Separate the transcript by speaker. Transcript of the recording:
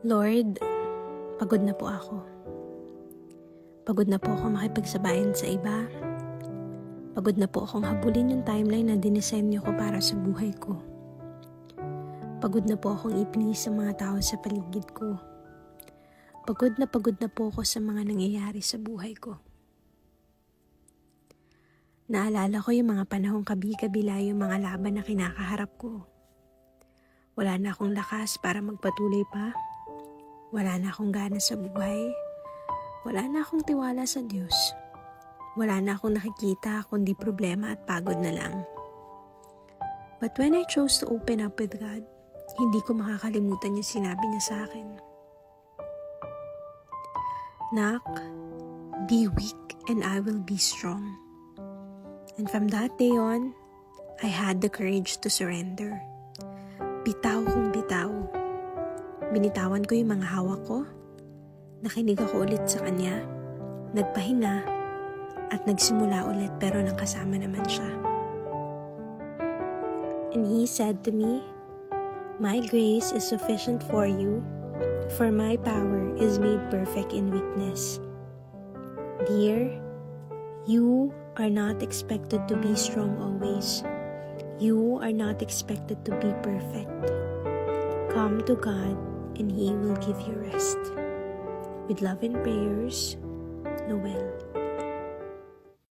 Speaker 1: Lord, pagod na po ako. Pagod na po ako makipagsabayan sa iba. Pagod na po akong habulin yung timeline na dinisenyo ko para sa buhay ko. Pagod na po akong i-please sa mga tao sa paligid ko. Pagod na po ako sa mga nangyayari sa buhay ko. Naalala ko yung mga panahong kabi-kabila yung mga laban na kinakaharap ko. Wala na akong lakas para magpatuloy pa. Wala na akong gana sa buhay. Wala na akong tiwala sa Diyos. Wala na akong nakikita kundi problema at pagod na lang. But when I chose to open up with God, hindi ko makakalimutan yung sinabi niya sa akin. Nak, be weak and I will be strong. And from that day on, I had the courage to surrender. Bitaw kong bitaw. Binitawan ko yung mga hawak ko. Nakinig ako ulit sa kanya. Nagpahinga at nagsimula ulit pero nang kasama naman siya. And He said to me, "My grace is sufficient for you, for my power is made perfect in weakness." Dear, you are not expected to be strong always. You are not expected to be perfect. Come to God and He will give you rest. With love and prayers, Noel.